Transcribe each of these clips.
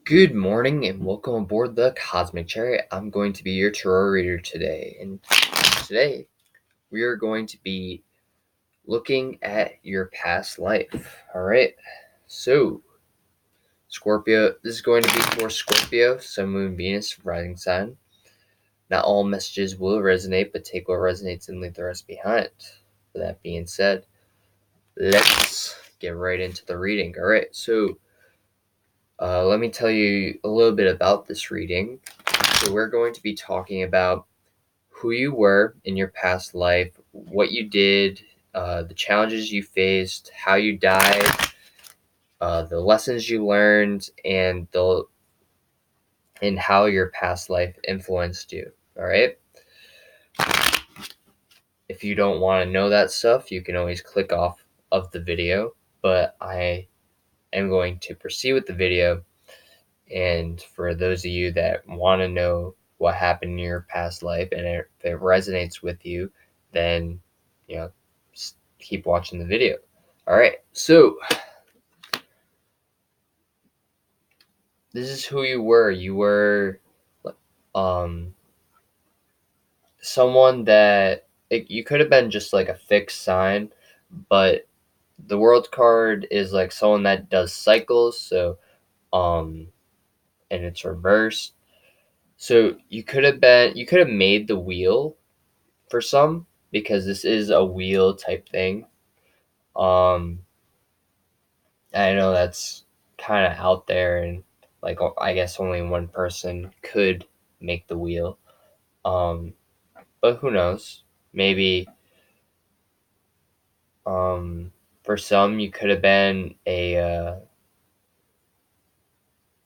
Good morning and welcome aboard the Cosmic Chariot. I'm going to be your tarot reader today. And today we are going to be looking at your past life. All right. So, Scorpio, this is going to be for Scorpio, Sun, Moon, Venus, rising sign. Not all messages will resonate, but take what resonates and leave the rest behind. With that being said, let's get right into the reading. All right. So, let me tell you a little bit about this reading. So we're going to be talking about who you were in your past life, what you did, the challenges you faced, how you died, the lessons you learned, and how your past life influenced you. All right. If you don't want to know that stuff, you can always click off of the video. But I am going to proceed with the video. And for those of you that want to know what happened in your past life and if it resonates with you, then, just keep watching the video. All right. So this is who you were. You were um, someone that you could have been just like a fixed sign, but the world card is like someone that does cycles. So, and it's reversed. So you could have made the wheel for some, because this is a wheel type thing. I know that's kind of out there, and like I guess only one person could make the wheel. But who knows? Maybe for some you could have been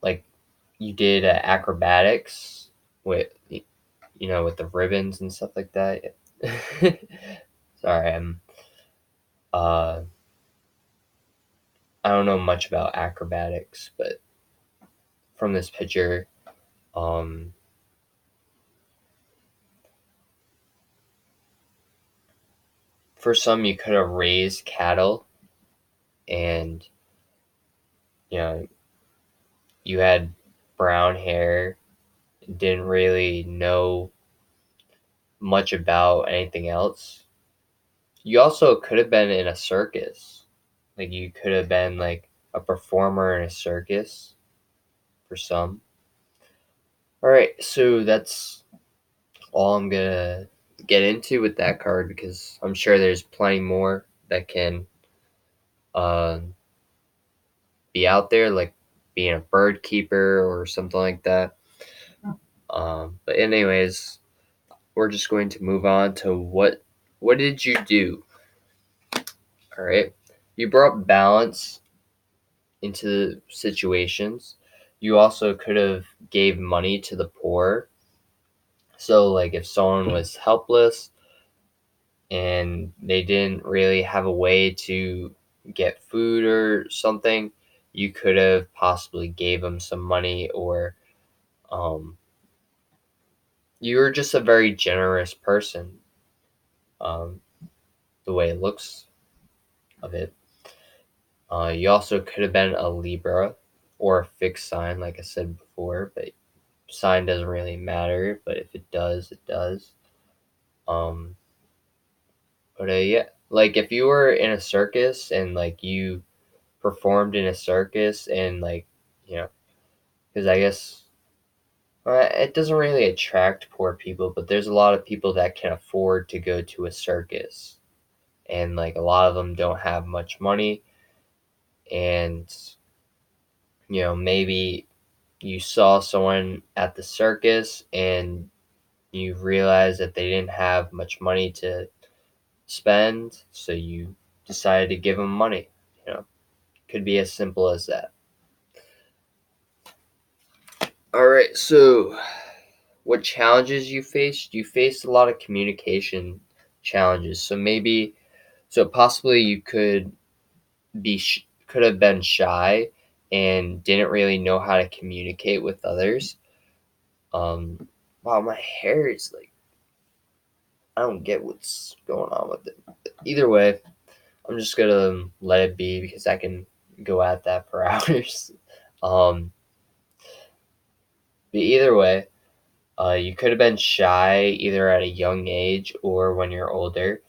like you did acrobatics with with the ribbons and stuff like that. Sorry, uh I don't know much about acrobatics, but from this picture, um for some you could have raised cattle, and you know you had brown hair, didn't really know much about anything else. You also could have been in a circus. Like you could have been like a performer in a circus for some. All right, so that's all I'm gonna get into with that card, because I'm sure there's plenty more that can uh, be out there, like being a bird keeper or something like that. But anyways, we're just going to move on to what did you do? All right, you brought balance into situations. You also could have gave money to the poor. So like if someone was helpless and they didn't really have a way to get food or something, you could have possibly gave them some money, or um, you were just a very generous person, um, the way it looks of it. You also could have been a Libra or a fixed sign, like I said before, but sign doesn't really matter. But if it does, it does. Um, but yeah, like if you were in a circus and like you performed in a circus, and like because I guess it doesn't really attract poor people, but there's a lot of people that can afford to go to a circus, and like a lot of them don't have much money, and maybe you saw someone at the circus and you realized that they didn't have much money to spend, so you decided to give them money. Could be as simple as that. All right, so what challenges you faced? You faced a lot of communication challenges. So possibly you could have been shy and didn't really know how to communicate with others. Wow, my hair is like, I don't get what's going on with it. But either way, I'm just gonna let it be because I can go at that for hours. Um, But either way, you could have been shy either at a young age or when you're older.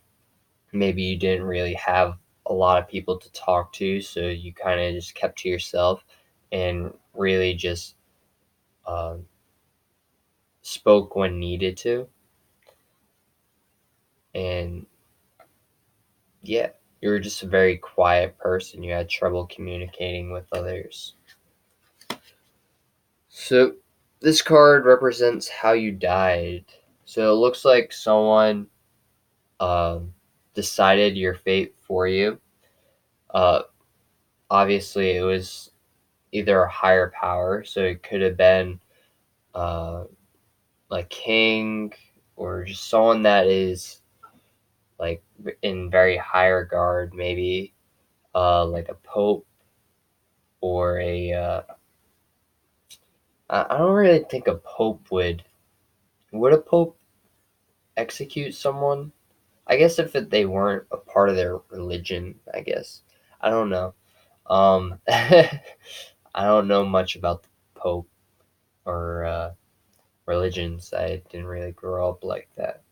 Maybe you didn't really have a lot of people to talk to, so you kind of just kept to yourself and really just um, spoke when needed to. And yeah, you were just a very quiet person. You had trouble communicating with others. So this card represents how you died. So it looks like someone um, decided your fate for you. Uh, Obviously, it was either a higher power, so it could have been uh, like king or just someone that is like in very high regard, maybe like a pope or a. I don't really think a pope would. Would a pope execute someone? I guess if they weren't a part of their religion, I guess. I don't know. I don't know much about the Pope or religions. I didn't really grow up like that.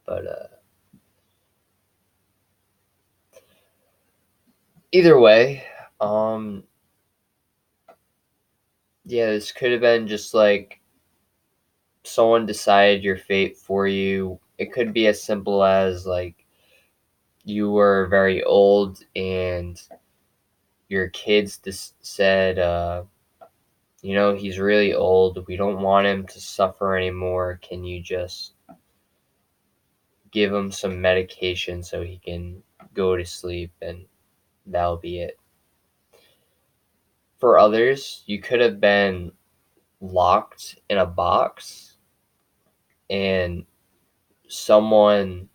But either way, um, yeah, this could have been just like someone decided your fate for you. It could be as simple as like you were very old and your kids just said, he's really old. We don't want him to suffer anymore. Can you just give him some medication so he can go to sleep and that'll be it? For others, you could have been locked in a box and someone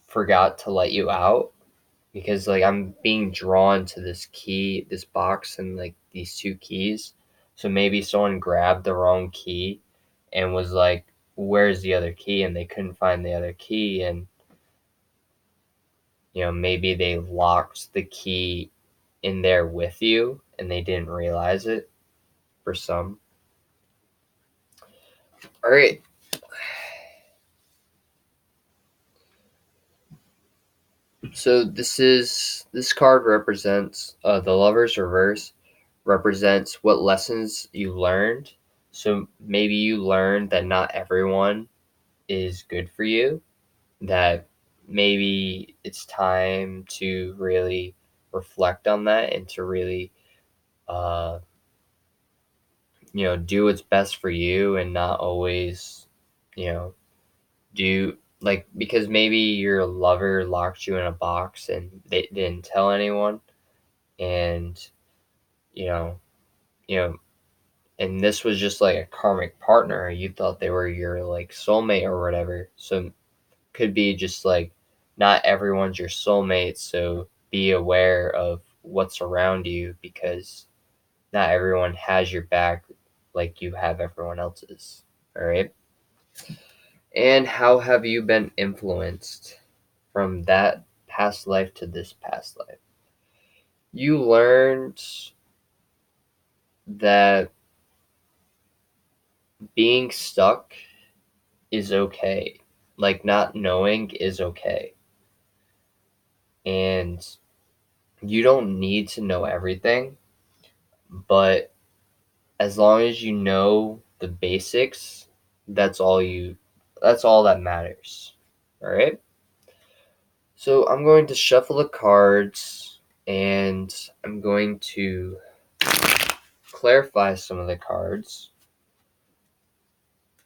forgot to let you out because like I'm being drawn to this box and like these two keys. So maybe someone grabbed the wrong key and was like, "Where's the other key?" And they couldn't find the other key, and maybe they locked the key in there with you and they didn't realize it for some. All right. So this card represents the Lover's Reverse represents what lessons you learned. So maybe you learned that not everyone is good for you, that maybe it's time to really reflect on that and to really uh, do what's best for you and not always, you know, do like because maybe your lover locked you in a box and they didn't tell anyone and you know, you know, and this was just like a karmic partner. You thought they were your like soulmate or whatever. So could be just like not everyone's your soulmate, so be aware of what's around you because not everyone has your back like you have everyone else's. All right. And how have you been influenced from that past life to this past life? You learned that being stuck is okay. Like not knowing is okay. And you don't need to know everything, but as long as you know the basics, that's all that matters. All right? So I'm going to shuffle the cards and I'm going to clarify some of the cards.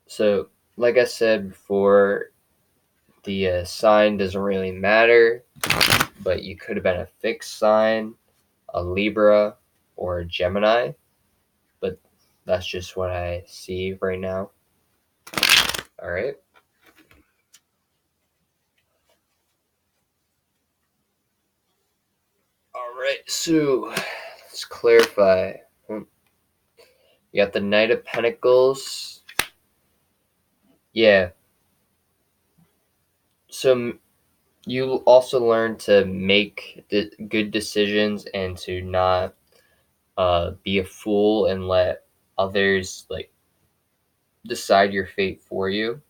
So, like I said before, the sign doesn't really matter, but you could have been a fixed sign, a Libra, or a Gemini, but that's just what I see right now. All right. All right. So let's clarify. You got the Knight of Pentacles. Yeah. So you also learn to make good decisions and to not be a fool and let others like decide your fate for you,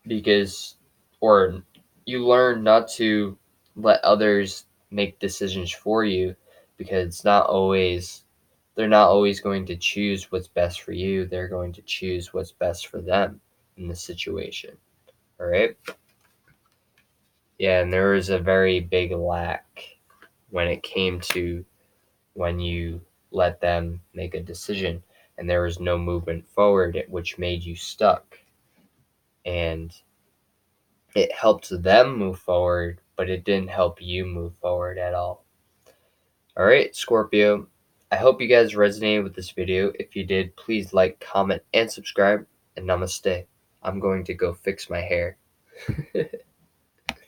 because, or you learn not to let others make decisions for you, because they're not always going to choose what's best for you. They're going to choose what's best for them in the situation. All right. Yeah, and there was a very big lack when it came to when you let them make a decision and there was no movement forward, which made you stuck. And it helped them move forward, but it didn't help you move forward at all. All right, Scorpio. I hope you guys resonated with this video. If you did, please like, comment, and subscribe. And namaste. I'm going to go fix my hair.